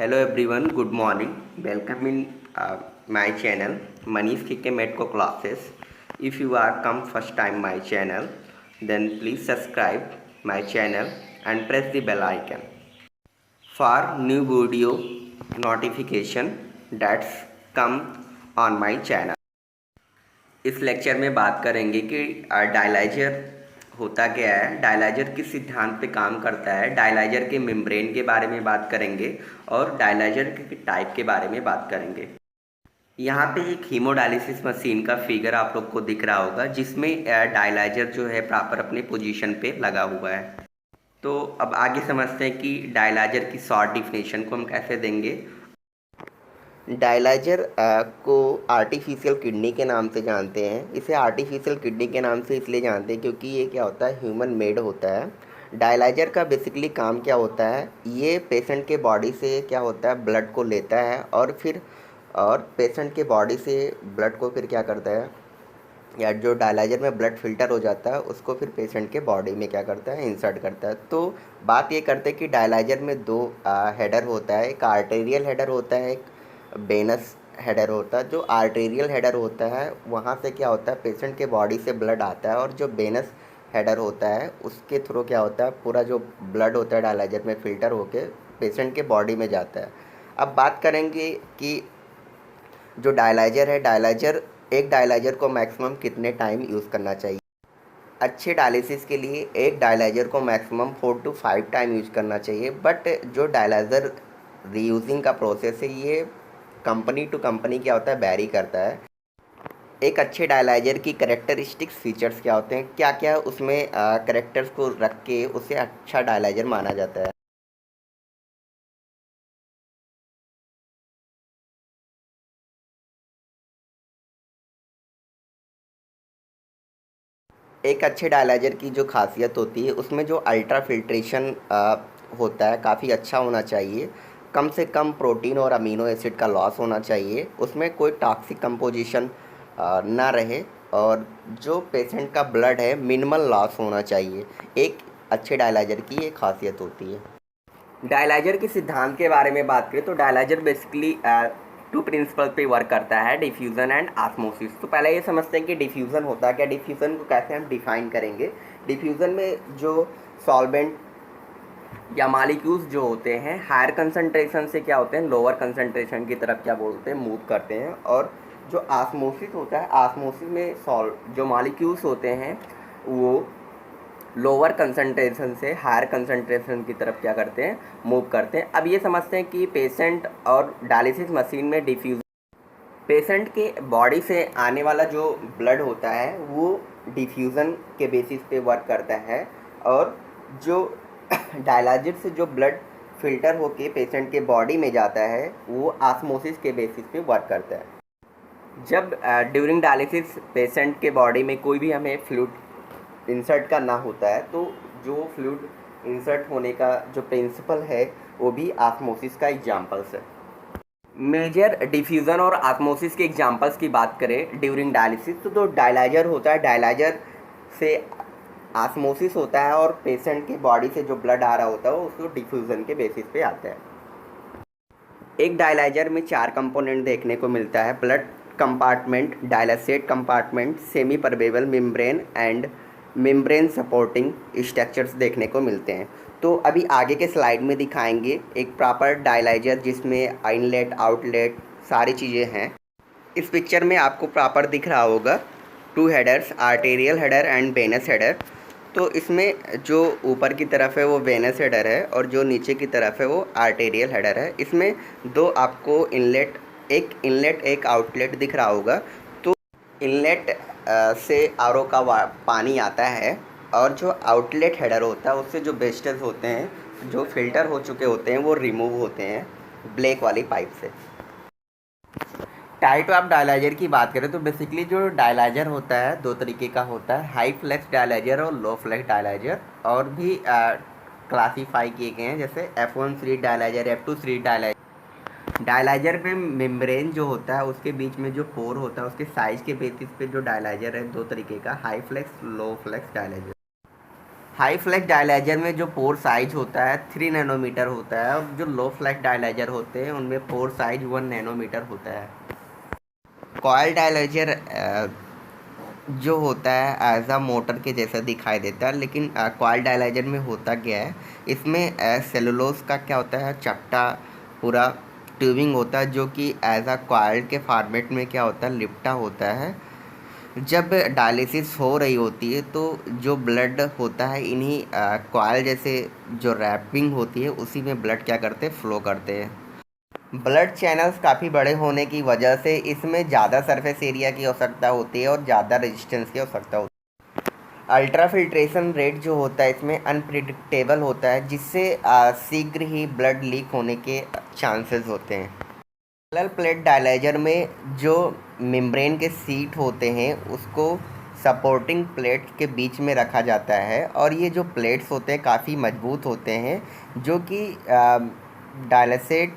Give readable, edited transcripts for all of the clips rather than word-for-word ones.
Hello everyone, good morning. Welcome in my channel Manish Kike Medco classes. If you are come first time my channel, then please subscribe my channel and press the bell icon for new video notification that's come on my channel. इस lecture में बात करेंगे कि dialyser होता क्या है, dialyser किस सिद्धांत पे काम करता है, डायलाइजर के मेम्ब्रेन के बारे में बात करेंगे और डायलाइजर के टाइप के बारे में बात करेंगे। यहाँ पे एक हीमोडायलिसिस मशीन का फिगर आप लोग को दिख रहा होगा जिसमें डायलाइजर जो है प्रॉपर अपने पोजीशन पे लगा हुआ है। तो अब आगे समझते हैं कि डायलाइजर की शॉर्ट डिफिनेशन को हम कैसे देंगे। डायलाइजर को आर्टिफिशियल किडनी के नाम से जानते हैं। इसे आर्टिफिशियल किडनी के नाम से इसलिए जानते हैं क्योंकि ये क्या होता है, ह्यूमन मेड होता है। डायलाइजर का बेसिकली काम क्या होता है, ये पेशेंट के बॉडी से क्या होता है, ब्लड को लेता है और पेशेंट के बॉडी से ब्लड को फिर क्या करता है, या जो डायलाइजर में ब्लड फिल्टर हो जाता है उसको फिर पेशेंट के बॉडी में क्या करता है, इंसर्ट करता है। तो बात ये करते हैं कि डायलाइजर में दो हेडर होता है, एक आर्टेरियल हेडर होता है, एक वेनस हेडर होता है। जो आर्टेरियल हेडर होता है वहाँ से क्या होता है, पेशेंट के बॉडी से ब्लड आता है, और जो वेनस हेडर होता है उसके थ्रू क्या होता है, पूरा जो ब्लड होता है डायलाइजर में फ़िल्टर होके पेशेंट के बॉडी में जाता है। अब बात करेंगे कि जो डायलाइजर है, एक डायलाइजर को मैक्सिमम कितने टाइम यूज़ करना चाहिए। अच्छे डायलिसिस के लिए एक डायलाइजर को मैक्सिमम 4 to 5 टाइम यूज करना चाहिए। बट जो डायलाइजर रीयूजिंग का प्रोसेस है ये कंपनी टू कंपनी क्या होता है, वेरी करता है। एक अच्छे डायलाइजर की कैरेक्टरिस्टिक्स फीचर्स क्या होते हैं, क्या क्या उसमें कैरेक्टर्स को रख के उसे अच्छा डायलाइजर माना जाता है। एक अच्छे डायलाइजर की जो खासियत होती है उसमें जो अल्ट्रा फिल्ट्रेशन होता है काफ़ी अच्छा होना चाहिए। कम से कम प्रोटीन और अमीनो एसिड का लॉस होना चाहिए, उसमें कोई टॉक्सिक कंपोजिशन ना रहे, और जो पेशेंट का ब्लड है मिनिमल लॉस होना चाहिए। एक अच्छे डायलाइजर की ये खासियत होती है। डायलाइजर के सिद्धांत के बारे में बात करें तो डायलाइजर बेसिकली टू प्रिंसिपल पे वर्क करता है, डिफ्यूज़न एंड ऑस्मोसिस। तो पहले ये समझते हैं कि डिफ्यूज़न होता है क्या, डिफ्यूज़न को कैसे हम डिफाइन करेंगे। डिफ्यूज़न में जो सॉल्वेंट या मॉलिक्यूल्स जो होते हैं हायर कंसंट्रेशन से क्या होते हैं, लोअर कंसंट्रेशन की तरफ क्या बोलते हैं, मूव करते हैं। और जो ऑस्मोसिस होता है, ऑस्मोसिस में जो मॉलिक्यूल्स होते हैं वो लोअर कंसंट्रेशन से हायर कंसंट्रेशन की तरफ क्या करते हैं, मूव करते हैं। अब ये समझते हैं कि पेशेंट और डायलिसिस मशीन में डिफ्यूज़न, पेशेंट के बॉडी से आने वाला जो ब्लड होता है वो डिफ्यूज़न के बेसिस पे वर्क करता है, और जो डायलाइजर से जो ब्लड फिल्टर होके पेशेंट के बॉडी में जाता है वो ऑस्मोसिस के बेसिस पे वर्क करता है। जब ड्यूरिंग डायलिसिस पेशेंट के बॉडी में कोई भी हमें फ्लूइड इंसर्ट करना होता है तो जो फ्लूइड इंसर्ट होने का जो प्रिंसिपल है वो भी ऑस्मोसिस का एग्जांपल्स है। मेजर डिफ्यूज़न और ऑस्मोसिस के एग्जांपल्स की बात करें ड्यूरिंग डायलिसिस तो डायलाइजर होता है, डायलाइजर से ऑस्मोसिस होता है, और पेशेंट के बॉडी से जो ब्लड आ रहा होता है वो उसको डिफ्यूज़न के बेसिस पे आता है। एक डायलाइजर में 4 कंपोनेंट देखने को मिलता है, blood compartment, dialysate compartment, semi permeable membrane and membrane supporting structures देखने को मिलते हैं। तो अभी आगे के स्लाइड में दिखाएंगे एक प्रॉपर डायलाइजर जिसमें इनलेट आउटलेट सारी चीज़ें हैं। इस पिक्चर में आपको प्रॉपर दिख रहा होगा 2 headers, arterial header and venous header. तो इसमें जो ऊपर की तरफ है वो वेनस हेडर है और जो नीचे की तरफ है वो आर्टेरियल हेडर है। इसमें दो आपको इनलेट एक आउटलेट दिख रहा होगा। तो इनलेट से आरओ का पानी आता है, और जो आउटलेट हेडर होता है उससे जो वेस्टेज होते हैं, जो फिल्टर हो चुके होते हैं, वो रिमूव होते हैं ब्लैक वाली पाइप से। टाइप ऑफ डायलाइजर की बात करें तो बेसिकली जो डायलाइजर होता है 2 तरीके का होता है, हाई फ्लेक्स डायलाइजर और लो फ्लेक्स डायलाइजर, और भी क्लासीफाई किए गए हैं जैसे F1 series dialyser, F2 series dialyser. Dialyser में मेम्ब्रेन जो होता है उसके बीच में जो पोर होता है उसके साइज़ के बेसिस पे जो डायलाइजर है 2 तरीके का, high flux low flux dialyzer. High flux dialyzer में जो पोर साइज होता है 3 नैनोमीटर होता है, और जो लो फ्लैक्स डायलाइजर होते हैं उनमें पोर साइज 1 नैनोमीटर होता है। कॉइल डायलाइजर जो होता है एज अ मोटर के जैसा दिखाई देता है, लेकिन कॉइल डायलाइजर में होता क्या है, इसमें सेलुलोज का क्या होता है, चपटा पूरा ट्यूबिंग होता है, जो कि एज अ कॉइल के फॉर्मेट में क्या होता है, लिपटा होता है। जब डायलिसिस हो रही होती है तो जो ब्लड होता है इन्हीं कॉइल जैसे जो रैपिंग होती है उसी में ब्लड क्या करते हैं, फ्लो करते हैं। ब्लड चैनल्स काफ़ी बड़े होने की वजह से इसमें ज़्यादा सरफेस एरिया की आवश्यकता होती है और ज़्यादा रेजिस्टेंस की आवश्यकता होती है। अल्ट्रा फिल्ट्रेशन रेट जो होता है इसमें अनप्रिडिक्टेबल होता है, जिससे शीघ्र ही ब्लड लीक होने के चांसेस होते हैं। पैरेलल प्लेट डायलाइजर में जो मेम्ब्रेन के सीट होते हैं उसको सपोर्टिंग प्लेट के बीच में रखा जाता है, और ये जो प्लेट्स होते हैं काफ़ी मजबूत होते हैं, जो कि डायलिसेट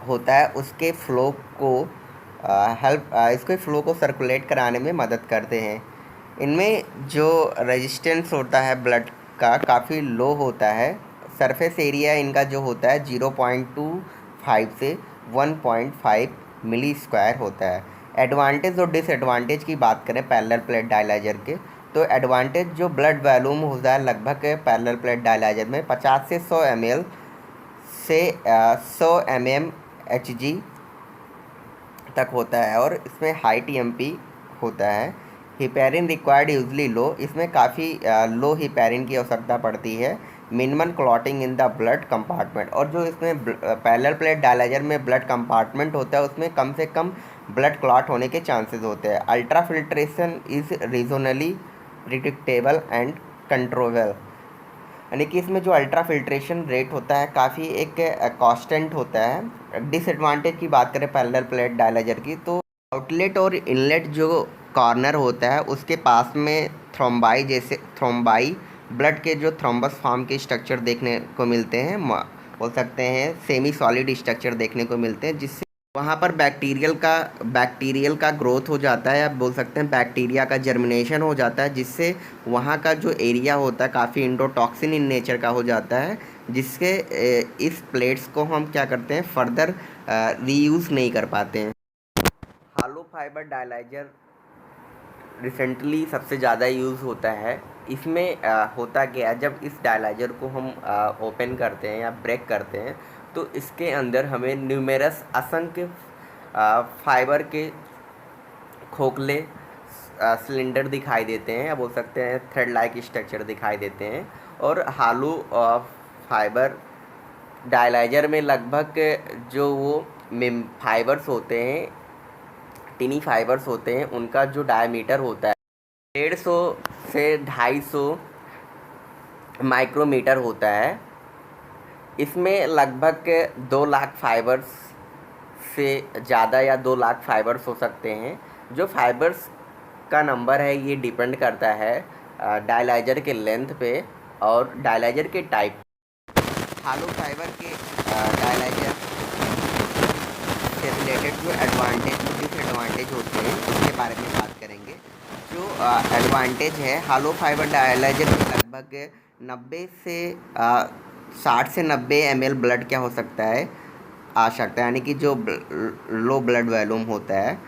होता है उसके फ़्लो को इसके फ़्लो को सर्कुलेट कराने में मदद करते हैं। इनमें जो रेजिस्टेंस होता है ब्लड का काफ़ी लो होता है। सरफेस एरिया इनका जो होता है 0.25 से 1.5 मिली स्क्वायर होता है। एडवांटेज और डिसएडवांटेज की बात करें पैरेलल प्लेट डायलाइजर के, तो एडवांटेज जो ब्लड वॉल्यूम होता है लगभग पैरेलल प्लेट डायलाइजर में 50 से 100 ml से 100 mmHg तक होता है, और इसमें हाई TMP होता है। हिपेरिन रिक्वायर्ड यूजली लो, इसमें काफ़ी लो हिपेरिन की आवश्यकता पड़ती है। Minimum clotting in the blood compartment, और जो इसमें पैरेलल प्लेट डायलाइजर में ब्लड कंपार्टमेंट होता है उसमें कम से कम ब्लड क्लॉट होने के चांसेस होते हैं। Ultra filtration is regionally predictable and controllable, यानी कि इसमें जो अल्ट्रा फिल्ट्रेशन रेट होता है काफ़ी एक कांस्टेंट होता है। डिसएडवांटेज की बात करें पैरेलल प्लेट डायलाइजर की, तो आउटलेट और इनलेट जो कॉर्नर होता है उसके पास में थ्रोम्बाई ब्लड के जो थ्रोम्बस फॉर्म के स्ट्रक्चर देखने को मिलते हैं, बोल सकते हैं सेमी सॉलिड स्ट्रक्चर देखने को मिलते हैं, जिससे वहाँ पर बैक्टीरियल का ग्रोथ हो जाता है, या बोल सकते हैं बैक्टीरिया का जर्मिनेशन हो जाता है, जिससे वहाँ का जो एरिया होता है काफ़ी इंडोटॉक्सिन इन नेचर का हो जाता है, जिससे इस प्लेट्स को हम क्या करते हैं, फर्दर रीयूज़ नहीं कर पाते हैं। हालो फाइबर डायलाइजर रिसेंटली सबसे ज़्यादा यूज़ होता है। इसमें होता क्या है, जब इस डायलाइजर को हम ओपन करते हैं या ब्रेक करते हैं तो इसके अंदर हमें न्यूमेरस असंख्य फाइबर के खोखले सिलेंडर दिखाई देते हैं, या बोल सकते हैं थ्रेड लाइक स्ट्रक्चर दिखाई देते हैं। और हालो फाइबर डायलाइजर में लगभग जो वो फाइबर्स होते हैं, टिनी फाइबर्स होते हैं, उनका जो डायमीटर होता है 150 से 250 माइक्रोमीटर होता है। इसमें लगभग 2 लाख फाइबर्स से ज़्यादा या 2 लाख फाइबर्स हो सकते हैं। जो फाइबर्स का नंबर है ये डिपेंड करता है डायलाइजर के लेंथ पे और डायलाइजर के टाइप। हालो फाइबर के डायलाइजर से रिलेटेड जो एडवांटेज और डिसएडवांटेज होते हैं उसके बारे में बात करेंगे। जो एडवांटेज है, हालो फाइबर डायलाइजर में लगभग 60 से 90 ml ब्लड क्या हो सकता है, आ सकता है, यानी कि जो लो ब्लड वॉल्यूम होता है,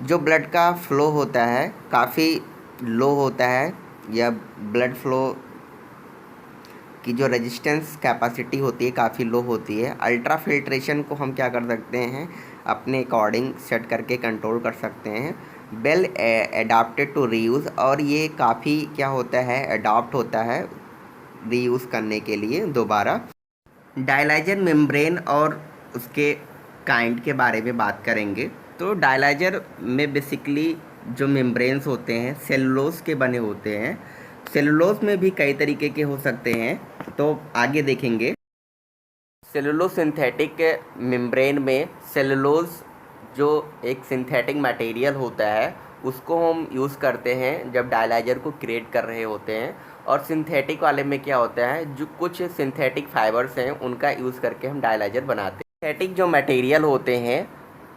जो ब्लड का फ्लो होता है काफ़ी लो होता है, या ब्लड फ्लो की जो रेजिस्टेंस कैपेसिटी होती है काफ़ी लो होती है। अल्ट्रा फिल्ट्रेशन को हम क्या कर सकते हैं, अपने अकॉर्डिंग सेट करके कंट्रोल कर सकते हैं। वेल एडाप्टेड टू रीयूज़, और ये काफ़ी क्या होता है, अडॉप्ट होता है रीयूज़ करने के लिए दोबारा। डायलाइजर मेम्ब्रेन और उसके काइंड के बारे में बात करेंगे। तो डायलाइजर में बेसिकली जो मेम्ब्रेन्स होते हैं सेलुलोज के बने होते हैं। सेलुलोज में भी कई तरीके के हो सकते हैं, तो आगे देखेंगे। सेलुलोज सिंथेटिक मेम्ब्रेन में सेलुलोज जो एक सिंथेटिक मटेरियल होता है उसको हम यूज़ करते हैं जब डायलाइजर को क्रिएट कर रहे होते हैं। और सिंथेटिक वाले में क्या होता है, जो कुछ सिंथेटिक फाइबर्स हैं उनका यूज़ करके हम डायलाइजर बनाते हैं। सिंथेटिक जो मटेरियल होते हैं,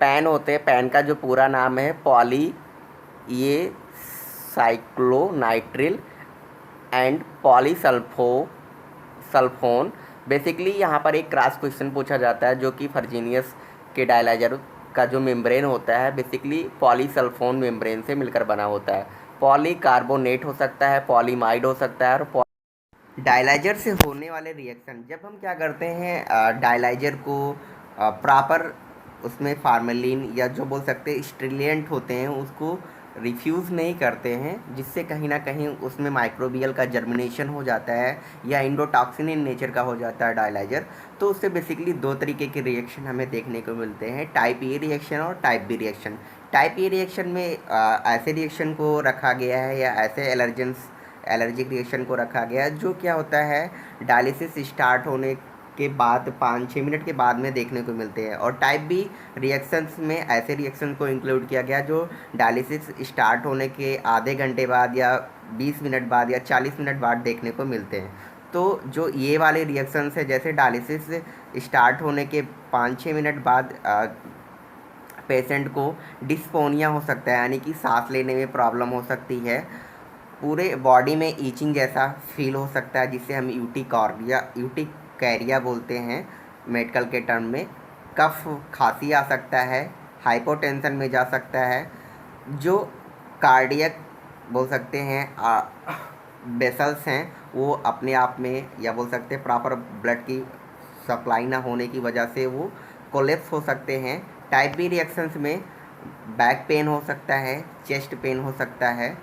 पैन होते हैं, पैन का जो पूरा नाम है पॉली ये साइक्लोनाइट्रिल एंड सल्फोन। बेसिकली यहाँ पर एक क्रॉस क्वेश्चन पूछा जाता है जो कि फर्जीनियस के डायलाइजर का जो मेम्ब्रेन होता है बेसिकली पॉलीसल्फोन मेम्ब्रेन से मिलकर बना होता है। पॉलीकार्बोनेट हो सकता है, पॉलीमाइड हो सकता है, और डायलाइजर से होने वाले रिएक्शन जब हम क्या करते हैं डायलाइजर को प्रॉपर उसमें फार्मेलिन या जो बोल सकते हैं स्ट्रिलियंट होते हैं उसको रिफ्यूज़ नहीं करते हैं, जिससे कहीं ना कहीं उसमें माइक्रोबियल का जर्मिनेशन हो जाता है या इंडोटॉक्सिन इन नेचर का हो जाता है डायलाइजर। तो उससे बेसिकली दो तरीके के रिएक्शन हमें देखने को मिलते हैं, टाइप ए रिएक्शन और type B reaction. Type A reaction में ऐसे रिएक्शन को रखा गया है या ऐसे एलर्जिक रिएक्शन को रखा गया है जो क्या होता है डायलिसिस स्टार्ट होने के बाद 5-6 मिनट के बाद में देखने को मिलते हैं। और टाइप बी रिएक्शंस में ऐसे रिएक्शन को इंक्लूड किया गया जो डायलिसिस स्टार्ट होने के आधे घंटे बाद या 20 मिनट बाद या 40 मिनट बाद देखने को मिलते हैं। तो जो ये वाले रिएक्शंस है जैसे डायलिसिस स्टार्ट होने के 5-6 मिनट बाद पेशेंट को डिस्पोनिया हो सकता है, यानी कि सांस लेने में प्रॉब्लम हो सकती है, पूरे बॉडी में ईचिंग जैसा फील हो सकता है जिसे हम यूटिकैरिया बोलते हैं मेडिकल के टर्म में, कफ खांसी आ सकता है, हाइपोटेंशन में जा सकता है, जो कार्डियक बोल सकते हैं वेसल्स हैं वो अपने आप में या बोल सकते हैं प्रॉपर ब्लड की सप्लाई ना होने की वजह से वो कोलेप्स हो सकते हैं। टाइप बी रिएक्शंस में बैक पेन हो सकता है, चेस्ट पेन हो सकता है।